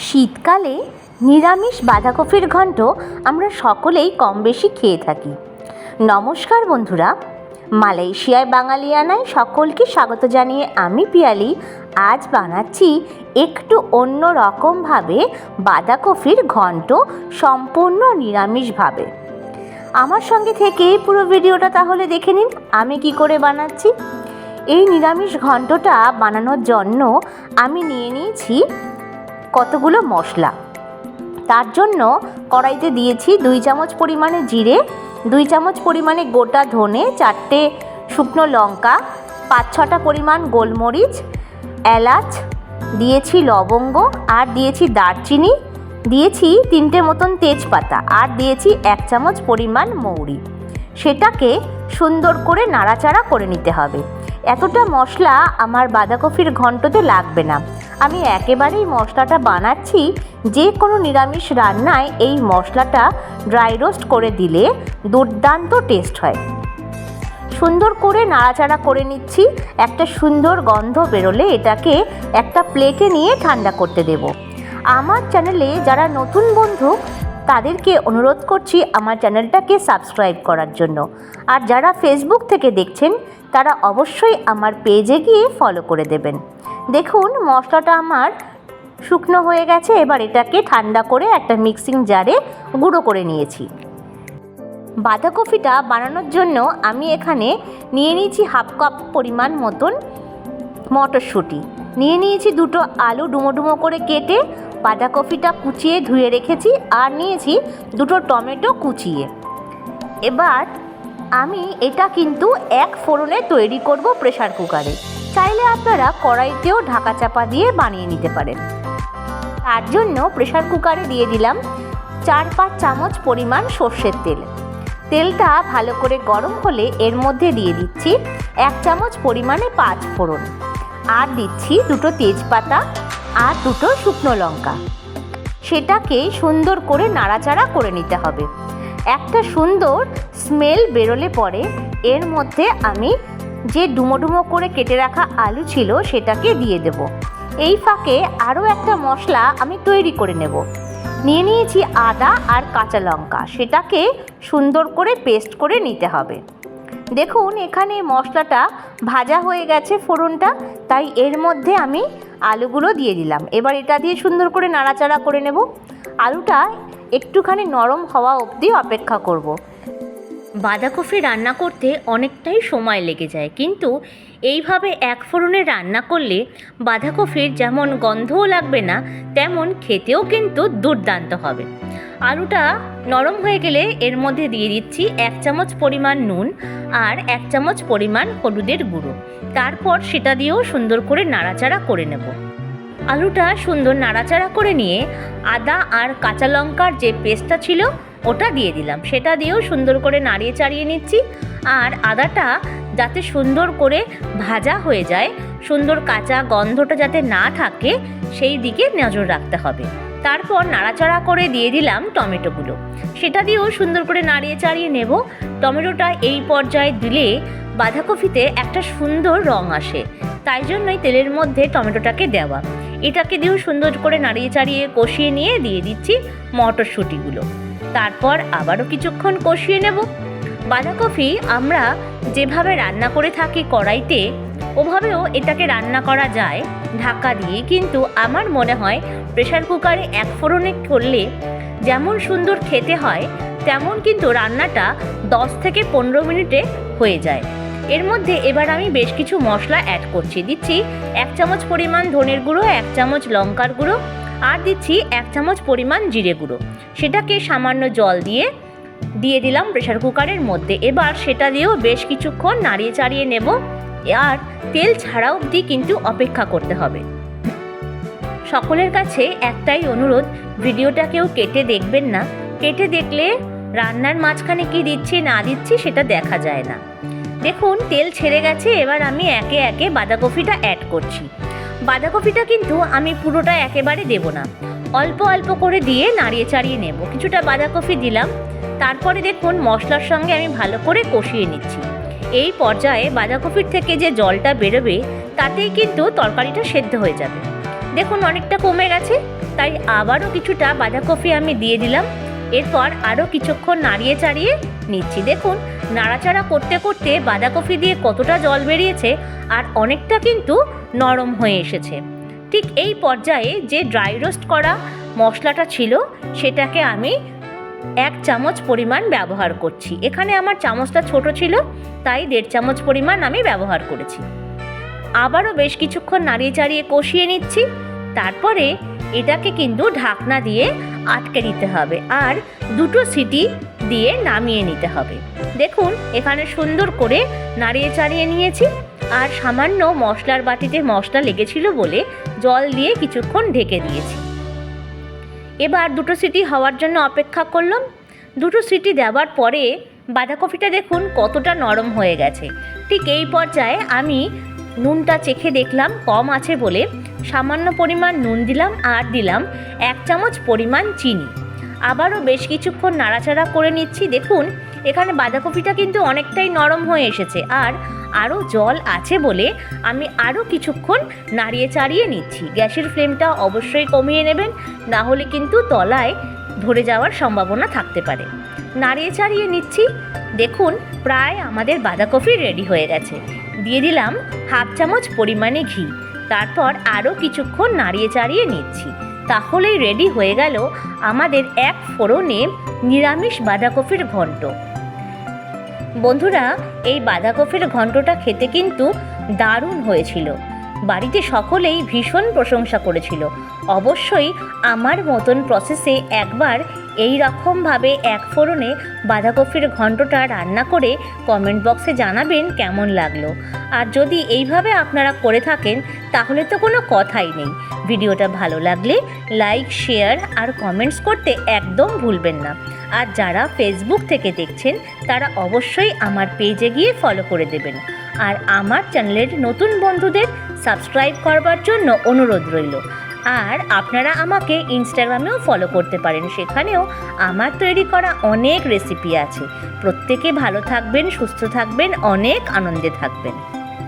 শীতকালে নিরামিষ বাঁধাকপির ঘন্ট আমরা সকলেই কম বেশি খেয়ে থাকি। নমস্কার বন্ধুরা, মালয়েশিয়ায় বাঙালিয়ানায় সকলকে স্বাগত জানিয়ে আমি পিয়ালি আজ বানাচ্ছি একটু অন্য রকমভাবে বাঁধাকপির ঘন্ট, সম্পূর্ণ নিরামিষভাবে। আমার সঙ্গে থেকে পুরো ভিডিওটা তাহলে দেখে নিন আমি কি করে বানাচ্ছি। এই নিরামিষ ঘন্টটা বানানোর জন্য আমি নিয়ে নিয়েছি কতগুলো মশলা। তার জন্য কড়াইতে দিয়েছি 2 চামচ পরিমাণে জিরে, 2 চামচ পরিমাণে গোটা ধনে, 4টে শুকনো লঙ্কা, 5-6টা পরিমাণ গোলমরিচ, এলাচ দিয়েছি, লবঙ্গ আর দিয়েছি দারচিনি, দিয়েছি 3টে মতন তেজপাতা আর দিয়েছি 1 চামচ পরিমাণ মৌরি। সেটাকে সুন্দর করে নাড়াচাড়া করে নিতে হবে। এতটা মশলা আমার বাঁধাকপির ঘন্টতে লাগবে না। আমি একেবারেই মশলাটা বানাচ্ছি, যে কোনো নিরামিষ রান্নায় এই মশলাটা ড্রাই রোস্ট করে দিলে দুর্দান্ত টেস্ট হয়। সুন্দর করে নাড়াচাড়া করে নিচ্ছি। একটা সুন্দর গন্ধ বেরোলে এটাকে একটা প্লেটে নিয়ে ঠান্ডা করতে দেব। আমার চ্যানেলে যারা নতুন বন্ধু তাদেরকে অনুরোধ করছি আমার চ্যানেলটাকে সাবস্ক্রাইব করার জন্য, আর যারা ফেসবুক থেকে দেখছেন তারা অবশ্যই আমার পেজে গিয়ে ফলো করে দেবেন। দেখুন মশলাটা আমার শুকনো হয়ে গেছে। এবার এটাকে ঠান্ডা করে একটা মিক্সিং জারে গুঁড়ো করে নিয়েছি। বাঁধাকপিটা বানানোর জন্য আমি এখানে নিয়ে নিয়েছি 1/2 কাপ পরিমাণ মতন মটরশুঁটি, নিয়ে নিয়েছি 2টো আলু ডুমো ডুমো করে কেটে, বাঁধাকপিটা কুচিয়ে ধুয়ে রেখেছি, আর নিয়েছি 2টো টমেটো কুচিয়ে। এবার আমি এটা কিন্তু এক ফোড়নে তৈরি করব প্রেসার কুকারে। চাইলে আপনারা কড়াইতেও ঢাকা চাপা দিয়ে বানিয়ে নিতে পারেন। তার জন্য প্রেসার কুকারে দিয়ে দিলাম 4-5 চামচ পরিমাণ সর্ষের তেল। তেলটা ভালো করে গরম হলে এর মধ্যে দিয়ে দিচ্ছি 1 চামচ পরিমাণে 5 ফোড়ন, আর দিচ্ছি 2টো তেজপাতা আর 2টো শুকনো লঙ্কা। সেটাকে সুন্দর করে নাড়াচাড়া করে নিতে হবে। একটা সুন্দর স্মেল বেরোলে পরে এর মধ্যে আমি যে ডুমো ডুমো করে কেটে রাখা আলু ছিল সেটাকে দিয়ে দেব। এই ফাঁকে আরও একটা মশলা আমি তৈরি করে নেব। নিয়ে নিয়েছি আদা আর কাঁচা লঙ্কা, সেটাকে সুন্দর করে পেস্ট করে নিতে হবে। দেখুন এখানে মশলাটা ভাজা হয়ে গেছে ফোড়নটা, তাই এর মধ্যে আমি আলুগুলো দিয়ে দিলাম। এবার এটা দিয়ে সুন্দর করে নাড়াচাড়া করে নেব। আলুটা একটুখানি নরম হওয়া অবধি অপেক্ষা করব। বাঁধাকপি রান্না করতে অনেকটাই সময় লেগে যায়, কিন্তু এইভাবে এক ফোড়নে রান্না করলে বাঁধাকপির যেমন গন্ধও লাগবে না, তেমন খেতেও কিন্তু দুর্দান্ত হবে। আলুটা নরম হয়ে গেলে এর মধ্যে দিয়ে দিচ্ছি 1 চামচ পরিমাণ নুন আর 1 চামচ পরিমাণ হলুদের গুঁড়ো। তারপর সেটা দিয়েও সুন্দর করে নাড়াচাড়া করে নেব। আলুটা সুন্দর নাড়াচাড়া করে নিয়ে আদা আর কাঁচা লঙ্কার যে পেস্টটা ছিল ওটা দিয়ে দিলাম। সেটা দিয়েও সুন্দর করে নাড়িয়ে চাড়িয়ে নিচ্ছি। আর আদাটা যাতে সুন্দর করে ভাজা হয়ে যায়, সুন্দর কাঁচা গন্ধটা যাতে না থাকে, সেই দিকে নজর রাখতে হবে। তারপর নাড়াচাড়া করে দিয়ে দিলাম টমেটোগুলো। সেটা দিয়েও সুন্দর করে নাড়িয়ে চাড়িয়ে নেব। টমেটোটা এই পর্যায়ে দিলে বাঁধাকপিতে একটা সুন্দর রং আসে, তাই জন্যই তেলের মধ্যে টমেটোটাকে দেওয়া। এটাকে দিয়েও সুন্দর করে নাড়িয়ে চাড়িয়ে কষিয়ে নিয়ে দিয়ে দিচ্ছি মটরশুঁটিগুলো। তারপর আবারও কিছুক্ষণ কষিয়ে নেব। বাঁধাকপি আমরা যেভাবে রান্না করে থাকি কড়াইতে, ওভাবেও এটাকে রান্না করা যায় ঢাকা দিয়ে, কিন্তু আমার মনে হয় প্রেসার কুকারে এক ফোড়নে করলে যেমন সুন্দর খেতে হয়, তেমন কিন্তু রান্নাটা 10 থেকে 15 মিনিটে হয়ে যায়। এর মধ্যে এবার আমি বেশ কিছু মশলা অ্যাড করছি। দিচ্ছি 1 চামচ পরিমাণ ধনের গুঁড়ো, 1 চামচ লঙ্কার গুঁড়ো, আর দিচ্ছি 1 চামচ পরিমাণ জিরে গুঁড়ো। সেটাকে সামান্য জল দিয়ে দিলাম প্রেসার কুকারের মধ্যে। এবার সেটা দিয়েও বেশ কিছুক্ষণ নাড়িয়ে চাড়িয়ে নেব, আর তেল ছাড়া অবধি কিন্তু অপেক্ষা করতে হবে। সকলের কাছে একটাই অনুরোধ, ভিডিওটা কেউ কেটে দেখবেন না। কেটে দেখলে রান্নার মাঝখানে কি দিচ্ছি না দিচ্ছি সেটা দেখা যায় না। দেখুন তেল ছেড়ে গেছে। এবার আমি একে একে বাঁধাকপিটা অ্যাড করছি। বাঁধাকপিটা কিন্তু আমি পুরোটা একেবারে দেব না, অল্প অল্প করে দিয়ে নাড়িয়ে চাড়িয়ে নেব। কিছুটা বাঁধাকপি দিলাম, তারপরে দেখুন মশলার সঙ্গে আমি ভালো করে কষিয়ে নিচ্ছি। এই পর্যায়ে বাঁধাকপির থেকে যে জলটা বেরোবে তাতেই কিন্তু তরকারিটা সেদ্ধ হয়ে যাবে। দেখুন অনেকটা কমে গেছে। তাই আবারও কিছুটা বাঁধাকপি আমি দিয়ে দিলাম। এরপর আরও কিছুক্ষণ নাড়িয়ে চাড়িয়ে নিচ্ছি। দেখুন নাড়াচাড়া করতে করতে বাঁধাকপি দিয়ে কতটা জল বেরিয়েছে আর অনেকটা কিন্তু নরম হয়ে এসেছে। ঠিক এই পর্যায়ে যে ড্রাই রোস্ট করা মশলাটা ছিল সেটাকে আমি 1 চামচ পরিমাণ ব্যবহার করছি। এখানে আমার চামচটা ছোট ছিল তাই 1.5 চামচ পরিমাণ আমি ব্যবহার করেছি। আবারও বেশ কিছুক্ষণ নাড়িয়ে চাড়িয়ে কষিয়ে নিচ্ছি। তারপরে এটাকে কিন্তু ঢাকনা দিয়ে আটকে দিতে হবে আর 2টো সিটি দিয়ে নামিয়ে নিতে হবে। দেখুন এখানে সুন্দর করে নাড়িয়ে চাড়িয়ে নিয়েছি আর সামান্য মশলার বাটিতে মশলা লেগেছিল বলে জল দিয়ে কিছুক্ষণ ঢেকে দিয়েছি। এবার 2টো সিটি হওয়ার জন্য অপেক্ষা করলাম। 2টো সিটি দেওয়ার পরে বাঁধাকপিটা দেখুন কতটা নরম হয়ে গেছে। ঠিক এই পর্যায়ে আমি নুনটা চেখে দেখলাম কম আছে বলে সামান্য পরিমাণ নুন দিলাম আর দিলাম 1 চামচ পরিমাণ চিনি। আবারও বেশ কিছুক্ষণ নাড়াচাড়া করে নিচ্ছি। দেখুন এখানে বাঁধাকপিটা কিন্তু অনেকটাই নরম হয়ে এসেছে আর আরও জল আছে বলে আমি আরও কিছুক্ষণ নাড়িয়ে চাড়িয়ে নিচ্ছি। গ্যাসের ফ্লেমটা অবশ্যই কমিয়ে নেবেন, না হলে কিন্তু তলায় ধরে যাওয়ার সম্ভাবনা থাকতে পারে। নাড়িয়ে চাড়িয়ে নিচ্ছি। দেখুন প্রায় আমাদের বাঁধাকপি রেডি হয়ে গেছে। দিয়ে দিলাম 1/2 চামচ পরিমাণে ঘি। তারপর আরও কিছুক্ষণ নাড়িয়ে চাড়িয়ে নিচ্ছি। তাহলেই রেডি হয়ে গেল আমাদের 1 ফোড়নে নিরামিষ বাঁধাকপির ঘন্ট। বন্ধুরা এই বাঁধাকপির ঘন্টটা খেতে কিন্তু দারুণ হয়েছিল। বাড়িতে সকলেই ভীষণ প্রশংসা করেছিল। অবশ্যই আমার মতন প্রসেসে একবার এই রকমভাবে 1 ফোড়নে বাঁধাকপির ঘন্টটা রান্না করে কমেন্ট বক্সে জানাবেন কেমন লাগলো। আর যদি এইভাবে আপনারা করে থাকেন তাহলে তো কোনো কথাই নেই। ভিডিওটা ভালো লাগলে লাইক, শেয়ার আর কমেন্টস করতে একদম ভুলবেন না। আর যারা ফেসবুক থেকে দেখছেন তারা অবশ্যই আমার পেজে গিয়ে ফলো করে দেবেন। আর আমার চ্যানেলের নতুন বন্ধুদের সাবস্ক্রাইব করবার জন্য অনুরোধ রইল। আর আপনারা আমাকে ইনস্টাগ্রামেও ফলো করতে পারেন, সেখানেও আমার তৈরি করা অনেক রেসিপি আছে। প্রত্যেকে ভালো থাকবেন, সুস্থ থাকবেন, অনেক আনন্দে থাকবেন।